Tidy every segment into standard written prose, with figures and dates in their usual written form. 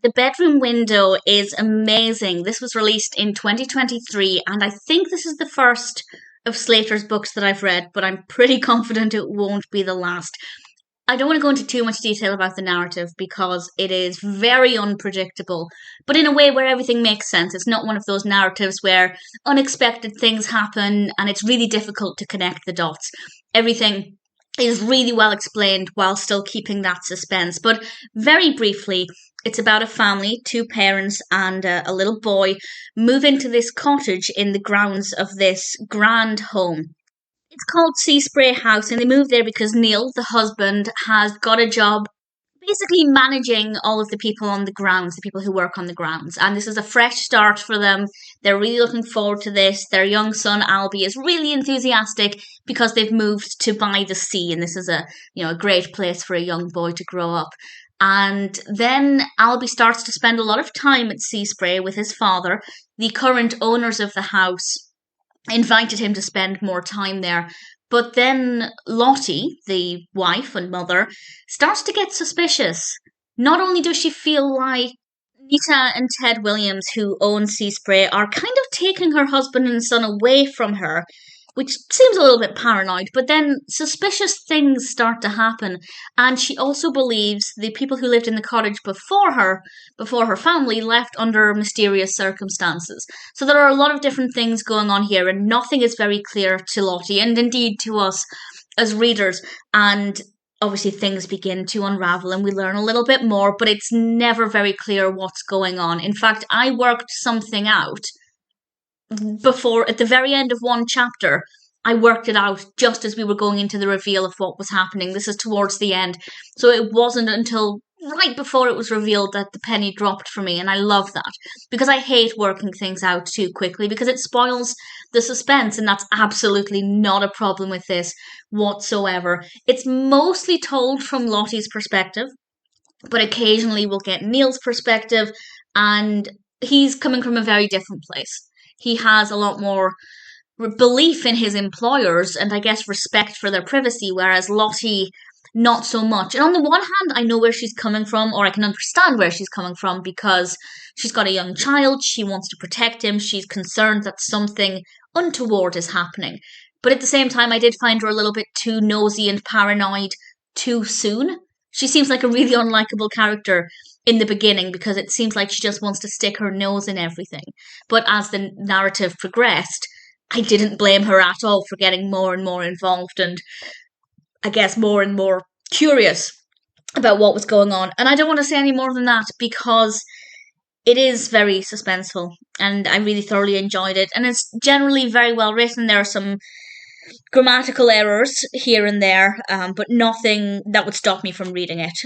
The Bedroom Window is amazing. This was released in 2023, and I think this is the first of Slater's books that I've read, but I'm pretty confident it won't be the last. I don't want to go into too much detail about the narrative because it is very unpredictable, but in a way where everything makes sense. It's not one of those narratives where unexpected things happen and it's really difficult to connect the dots. Everything is really well explained while still keeping that suspense. But very briefly, it's about a family, two parents and a little boy, move into this cottage in the grounds of this grand home. It's called Sea Spray House, and they moved there because Neil, the husband, has got a job basically managing all of the people on the grounds, the people who work on the grounds. And this is a fresh start for them. They're really looking forward to this. Their young son, Albie, is really enthusiastic because they've moved to by the sea, and this is a great place for a young boy to grow up. And then Albie starts to spend a lot of time at Sea Spray with his father. The current owners of the house invited him to spend more time there. But then Lottie, the wife and mother, starts to get suspicious. Not only does she feel like Nita and Ted Williams, who own Sea Spray, are kind of taking her husband and son away from her, which seems a little bit paranoid, but then suspicious things start to happen. And she also believes the people who lived in the cottage before her family, left under mysterious circumstances. So there are a lot of different things going on here, and nothing is very clear to Lottie, and indeed to us as readers. And obviously things begin to unravel and we learn a little bit more, but it's never very clear what's going on. In fact, I worked something out before, at the very end of one chapter. I worked it out just as we were going into the reveal of what was happening. This is towards the end. So it wasn't until right before it was revealed that the penny dropped for me, and I love that. Because I hate working things out too quickly because it spoils the suspense, and that's absolutely not a problem with this whatsoever. It's mostly told from Lottie's perspective, but occasionally we'll get Neil's perspective, and he's coming from a very different place. He has a lot more belief in his employers and I guess respect for their privacy, whereas Lottie, not so much. And on the one hand, I know where she's coming from, or I can understand where she's coming from because she's got a young child, she wants to protect him, she's concerned that something untoward is happening. But at the same time, I did find her a little bit too nosy and paranoid too soon. She seems like a really unlikable character in the beginning because it seems like she just wants to stick her nose in everything. But as the narrative progressed, I didn't blame her at all for getting more and more involved and I guess more and more curious about what was going on. And I don't want to say any more than that because it is very suspenseful and I really thoroughly enjoyed it. And it's generally very well written. There are some grammatical errors here and there, but nothing that would stop me from reading it.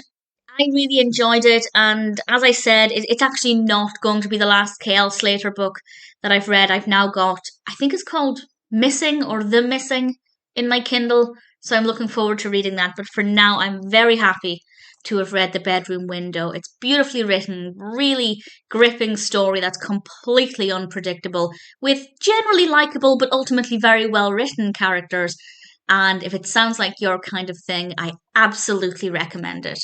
I really enjoyed it, and as I said, it's actually not going to be the last K.L. Slater book that I've read. I've now got, I think it's called Missing or The Missing in my Kindle, so I'm looking forward to reading that. But for now, I'm very happy to have read The Bedroom Window. It's beautifully written, really gripping story that's completely unpredictable, with generally likable but ultimately very well written characters. And if it sounds like your kind of thing, I absolutely recommend it.